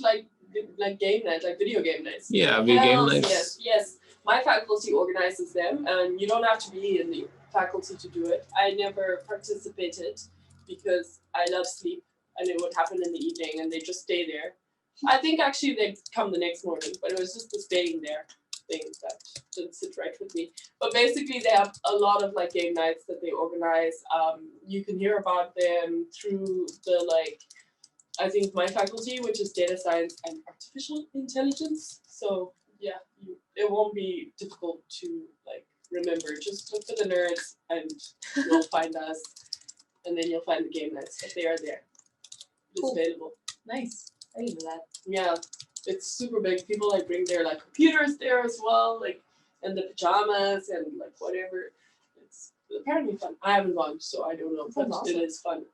game night, like video game nights. Yeah, video game Hells nights. Yes. My faculty organizes them, and you don't have to be in the faculty to do it. I never participated because I love sleep, and it would happen in the evening, and they just stay there. I think actually they'd come the next morning, but it was just the staying there thing that didn't sit right with me. But basically, they have a lot of like game nights that they organize. You can hear about them through the I think my faculty, which is data science and artificial intelligence. So yeah, it won't be difficult to remember. Just look for the nerds and you'll find us, and then you'll find the game nights if they are there. It's Cool. available. Nice. I didn't know that. Yeah, it's super big. People bring their computers there as well, and the pajamas and whatever. It's apparently fun. I haven't gone, so I don't know, but Awesome. it is fun.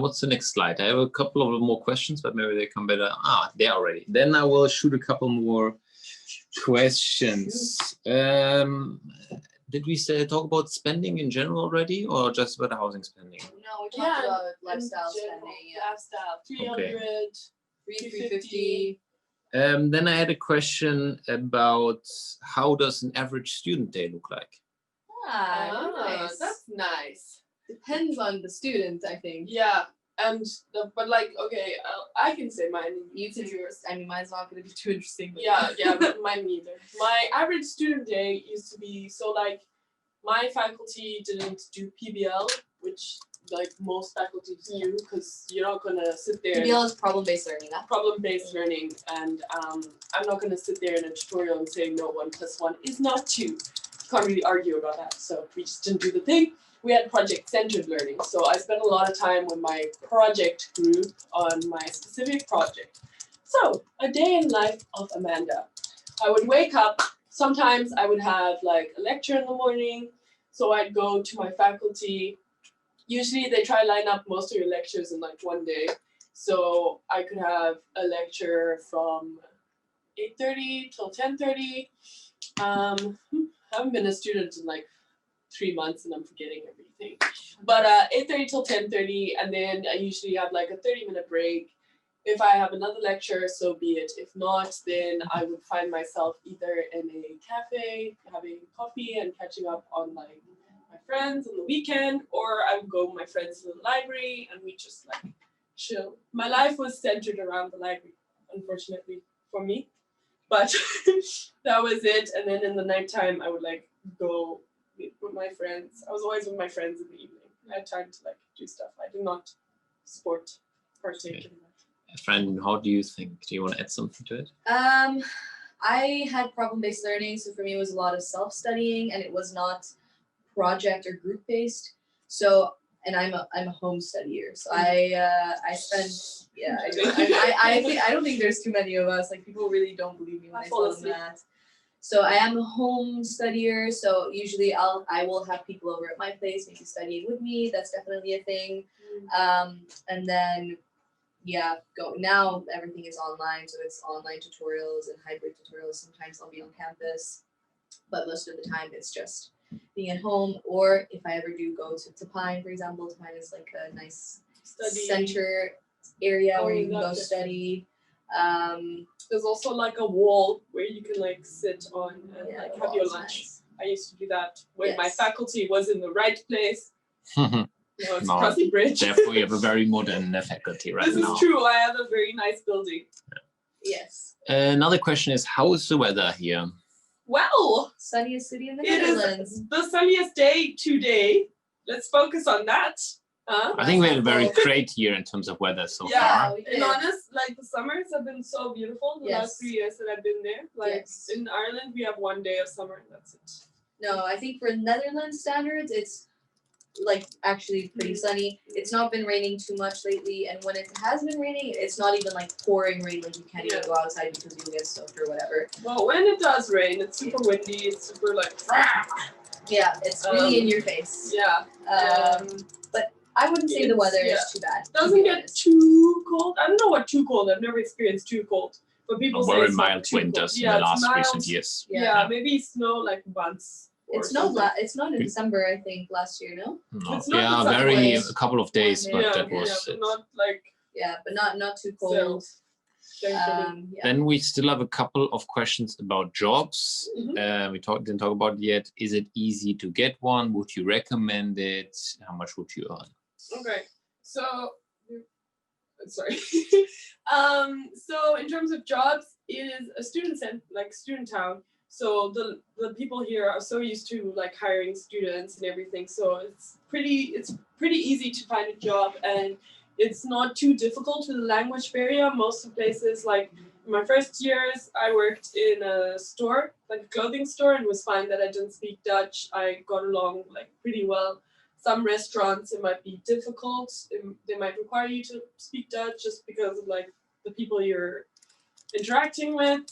What's the next slide? I have a couple of more questions, but maybe they come better. There already. Then I will shoot a couple more questions. Did we talk about spending in general already, or just about housing spending? No, we talked about lifestyle spending. Yeah. Lifestyle, 300, 350. Then I had a question about how does an average student day look like? Nice. That's nice. Depends on the student, I think. Yeah, and okay, I can say mine. You can. I mean, mine's not going to be too interesting. But Yeah, but mine neither. My average student day used to be my faculty didn't do PBL, which most faculties do, because you're not gonna sit there. PBL is problem-based learning. Problem-based learning, and I'm not gonna sit there in a tutorial and say no, 1 + 1 is not 2. Can't really argue about that, so we just didn't do the thing. We had project-centered learning, so I spent a lot of time with my project group on my specific project. So, a day in life of Amanda. I would wake up, sometimes I would have a lecture in the morning, so I'd go to my faculty. Usually they try to line up most of your lectures in one day, so I could have a lecture from 8:30 till 10:30. I haven't been a student in 3 months and I'm forgetting everything. But 8:30 till 10:30, and then I usually have a 30-minute break. If I have another lecture, so be it. If not, then I would find myself either in a cafe having coffee and catching up on my friends on the weekend, or I would go with my friends to the library and we just chill. My life was centered around the library, unfortunately for me, but that was it. And then in the nighttime, I would go with my friends. I was always with my friends in the evening. I had time to do stuff. I did not partake in that. Fran, how do you think? Do you want to add something to it? I had problem-based learning, so for me it was a lot of self-studying, and it was not project or group-based. So, and I'm a home studier, so I spend I don't think there's too many of us. People really don't believe me when I tell them that. So I am a home studier, so usually I will have people over at my place maybe studying with me. That's definitely a thing. And then now everything is online, so it's online tutorials and hybrid tutorials. Sometimes I'll be on campus, but most of the time it's just being at home, or if I ever do go to Pine, for example. Pine is a nice center area where you can go study. There's also a wall where you can sit on and have your lunch. Nice. I used to do that when my faculty was in the right place. No, it's Crossing Bridge. Therefore, you have a very modern faculty right now. This is true. I have a very nice building. Yeah. Yes. Another question is, how is the weather here? Well, sunniest city in the Netherlands. It is the sunniest day today. Let's focus on that. I think we had a very great year in terms of weather so far. And honest, the summers have been so beautiful the last 3 years that I've been there. In Ireland, we have 1 day of summer and that's it. No, I think for Netherlands standards, it's actually pretty sunny. It's not been raining too much lately, and when it has been raining, it's not even pouring rain, you can't even go outside because you'll get soaked or whatever. Well, when it does rain, it's super windy, it's super yeah, it's really in your face. Yeah. But I wouldn't say the weather yeah. is too bad. It doesn't get too cold. I don't know what too cold. I've never experienced too cold. But people say very it's not mild too winters cold. in the it's last mild. recent years. Yeah, maybe snow like once. It snowed. It snowed in December, I think, last year. No. No. It's not Yeah, exactly very like a couple of days, one but day. that was but it. not like. Yeah, but not too cold. Thankfully. Yeah. Then we still have a couple of questions about jobs. Mhm. We didn't talk about it yet. Is it easy to get one? Would you recommend it? How much would you earn? Okay, so sorry. So in terms of jobs, it is a student town. So the people here are so used to like hiring students and everything. So it's pretty easy to find a job, and it's not too difficult with the language barrier. Most of the places, like in my first years, I worked in a store, like a clothing store, and it was fine that I didn't speak Dutch. I got along like pretty well. Some restaurants, it might be difficult. They might require you to speak Dutch just because of like the people you're interacting with.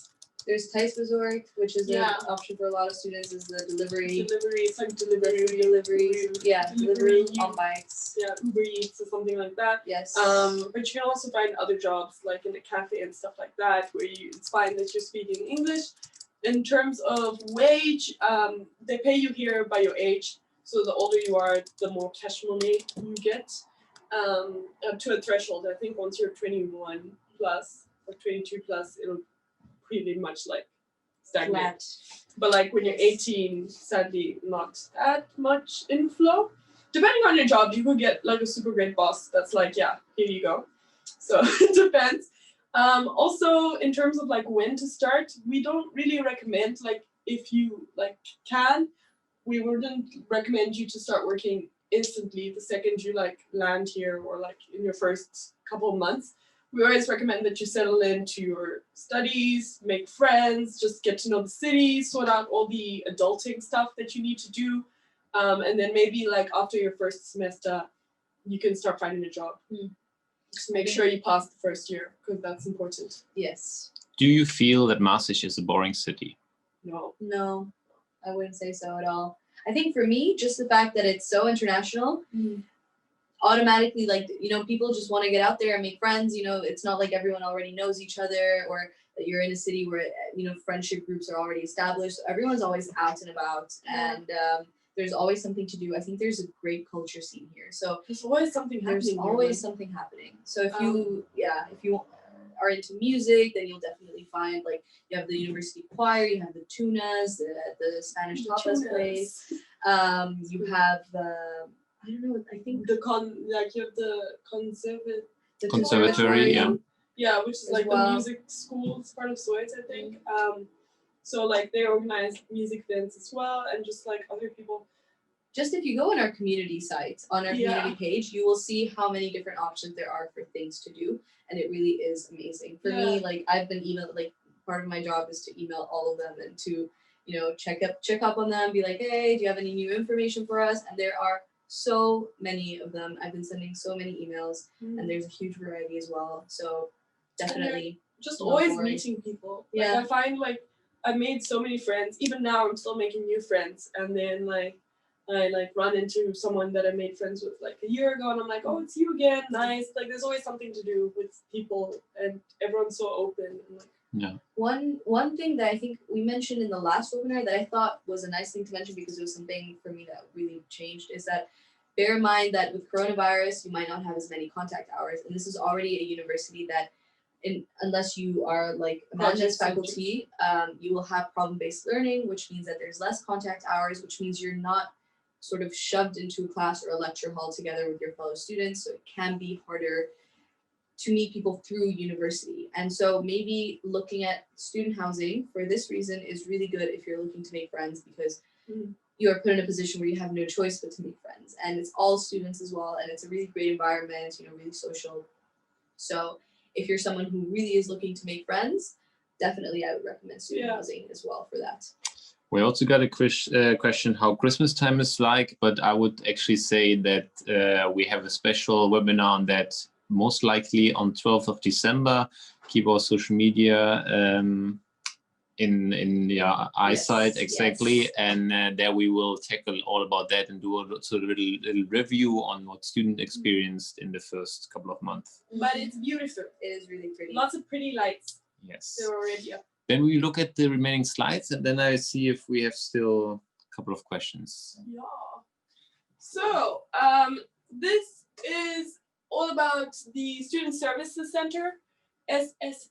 There's Resort, which is Yeah. an option for a lot of students, is the delivery. It's like delivery. Delivery on bikes. Yeah, Uber Eats or something like that. Yes. But you can also find other jobs like in a cafe and stuff like that, where it's fine that you're speaking English. In terms of wage, they pay you here by your age. So the older you are, the more cash money you get. Up to a threshold. I think once you're 21 plus or 22 plus, it'll pretty much like stagnate. Flat. But like when you're 18, sadly not that much inflow. Depending on your job, you could get like a super great boss that's like, yeah, here you go. So it depends. Also in terms of like when to start, we don't really recommend, like if you like can, we wouldn't recommend you to start working instantly the second you like land here or like in your first couple of months. We always recommend that you settle into your studies, make friends, just get to know the city, sort out all the adulting stuff that you need to do. And then maybe like after your first semester, you can start finding a job. Just make sure you pass the first year because that's important. Yes. Do you feel that Maastricht is a boring city? No, I wouldn't say so at all. I think for me, just the fact that it's so international, automatically, like, you know, people just want to get out there and make friends. You know, it's not like everyone already knows each other, or that you're in a city where, you know, friendship groups are already established. So everyone's always out and about, and there's always something to do. I think there's a great culture scene here. So there's always something happening. So if you are into music, then you'll definitely find, like, you have the university choir, you have the tunas, the Spanish tapas place. You have I don't know. I think you have the conservatory, yeah, which is as like well. the music school. It's part of Suez, I think. So like they organize music events as well, and just like other people. Just if you go on our community site, on our community page, you will see how many different options there are for things to do, and it really is amazing. For me, like, I've been emailed, like, part of my job is to email all of them and to, you know, check up on them, be like, hey, do you have any new information for us? And there are so many of them. I've been sending so many emails, and there's a huge variety as well. So definitely just always meeting people. Like, I find like I've made so many friends. Even now I'm still making new friends, and then like I like run into someone that I made friends with like a year ago, and I'm like, oh, it's you again, nice. Like, there's always something to do with people, and everyone's so open. And like, One thing that I think we mentioned in the last webinar that I thought was a nice thing to mention, because it was something for me that really changed, is that bear in mind that with coronavirus, you might not have as many contact hours, and this is already a university that, unless you are like Amanda's faculty, you will have problem-based learning, which means that there's less contact hours, which means you're not sort of shoved into a class or a lecture hall together with your fellow students, so it can be harder to meet people through university. And so maybe looking at student housing for this reason is really good if you're looking to make friends, because you are put in a position where you have no choice but to make friends, and it's all students as well, and it's a really great environment, you know, really social. So if you're someone who really is looking to make friends, definitely I would recommend student housing as well for that. We also got a question how Christmas time is like, but I would actually say that we have a special webinar on that, most likely on 12th of December. Keep our social media in your eyesight, Yes, exactly. yes. And there we will tackle all about that and do a little review on what student experienced in the first couple of months. But it's beautiful. It is really pretty. Lots of pretty lights. Yes. They're already up. Then we look at the remaining slides, and then I see if we have still a couple of questions. Yeah. So this is all about the Student Services Center, SSC.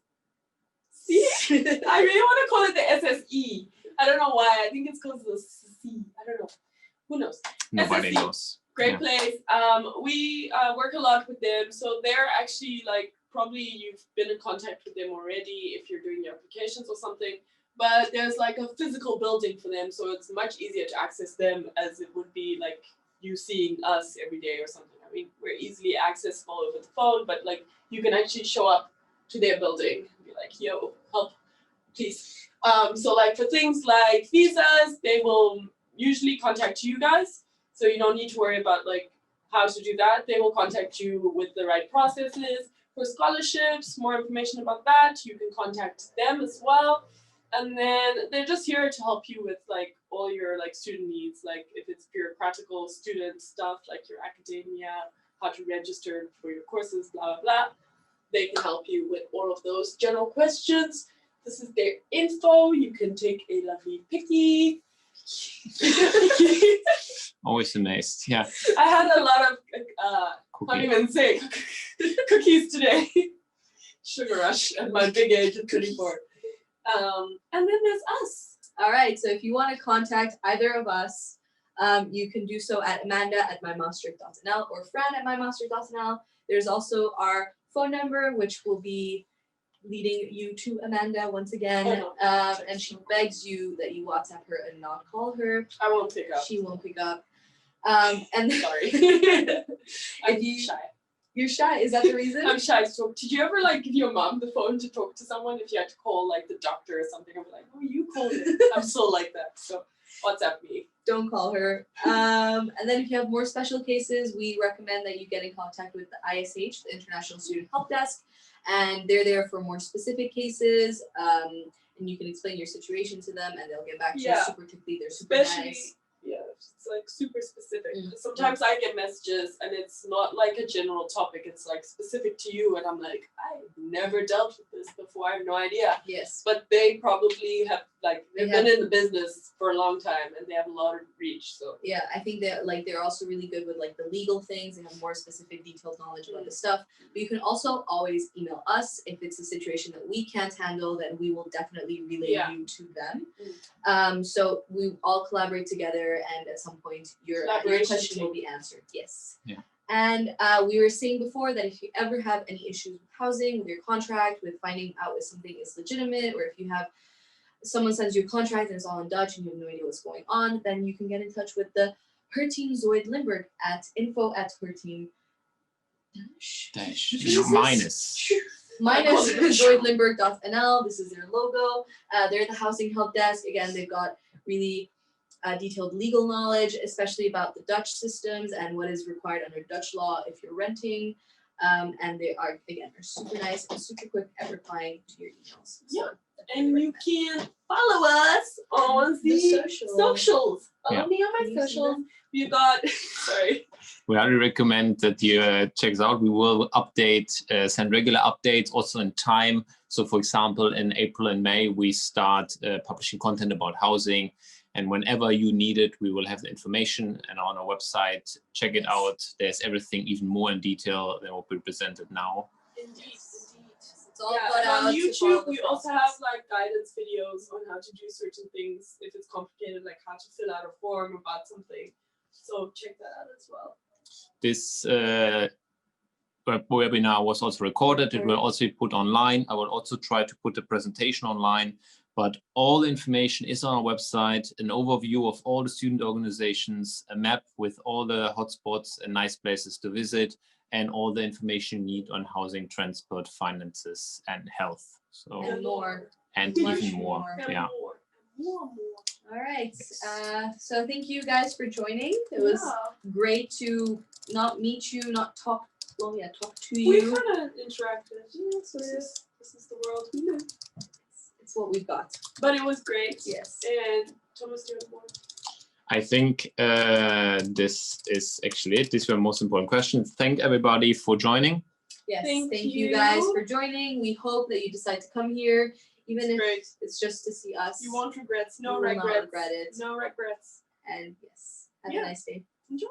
I really want to call it the SSE. I don't know why. I think it's called the C. I don't know. Who knows? Nobody SSC. knows. Great Yeah. place. We work a lot with them. So they're actually like, probably you've been in contact with them already if you're doing your applications or something. But there's like a physical building for them. So it's much easier to access them as it would be like you seeing us every day or something. I mean, we're easily accessible over the phone, but like you can actually show up to their building and be like, yo, help, please. So like for things like visas, they will usually contact you guys. So you don't need to worry about like how to do that. They will contact you with the right processes. For scholarships, more information about that, you can contact them as well. And then they're just here to help you with like all your like student needs, like if it's bureaucratical student stuff, like your academia, how to register for your courses, blah, blah, blah. They can help you with all of those general questions. This is their info. You can take a lovely picky. Always amazed. Yeah. I had a lot of, Cookie. can't even say cookies today. Sugar rush at my big age of 24. And then there's us. All right, so if you want to contact either of us, you can do so at Amanda at mymaastricht.nl or Fran at mymaastricht.nl. There's also our phone number, which will be leading you to Amanda once again. And she begs you that you WhatsApp her and not call her. I won't pick up. She won't pick up. And Sorry. if you shy. You're shy. Is that the reason? I'm shy to talk. Did you ever like give your mom the phone to talk to someone if you had to call like the doctor or something? I'm like, oh, you called it. I'm so like that. So WhatsApp me. Don't call her. And then if you have more special cases, we recommend that you get in contact with the ISH, the International Student Help Desk, and they're there for more specific cases. And you can explain your situation to them, and they'll get back to you super quickly. They're super nice. Yeah, it's like super specific. Mm. Sometimes I get messages and it's not like a general topic. It's like specific to you, and I'm like, I've never dealt with this before. I have no idea. Yes. But they probably have like they've They been in the business for a long time and they have a lot of reach. So Yeah, I think that like they're also really good with like the legal things and have more specific detailed knowledge about the stuff. But you can also always email us if it's a situation that we can't handle, then we will definitely relay you to them. So we all collaborate together, and at some point your question will be answered. Yes. Yeah. And we were saying before that if you ever have any issues with housing, with your contract, with finding out if something is legitimate, or if you have someone sends you a contract and it's all in Dutch and you have no idea what's going on, then you can get in touch with the Her Team Zoid Limburg at info@herteam minus zoidlimburg.nl. This is their logo. They're the housing help desk. Again, they've got really detailed legal knowledge, especially about the Dutch systems and what is required under Dutch law if you're renting. And they are, again, are super nice and super quick at replying to your emails. So and you can follow us on the socials. Follow me on my socials. You got, sorry. We highly recommend that you check it out. We will update, send regular updates also in time. So for example, in April and May, we start publishing content about housing. And whenever you need it, we will have the information and on our website. Check it out. There's everything even more in detail than what we presented now. Indeed. It's all on YouTube, we also have like guidance videos on how to do certain things if it's complicated, like how to fill out a form about something. So check that out as well. This webinar was also recorded. It will also be put online. I will also try to put the presentation online, but all the information is on our website, an overview of all the student organizations, a map with all the hotspots and nice places to visit, and all the information you need on housing, transport, finances, and health. So and more. And even more. Yeah. More. All right. So thank you guys for joining. It was great to not meet you, not talk. Well, yeah, talk to you. We kind of interacted. Yeah, so this is the world we live. It's what we've got. But it was great. Yes. And Thomas, do you have more? I think this is actually it. These were most important questions. Thank everybody for joining. Yes, Thank thank you you. guys for joining. We hope that you decide to come here, even It's if great. it's just to see us. You won't regret. No You will not regrets. regret it. No regrets. And yes, have Yeah. a nice day. Enjoy.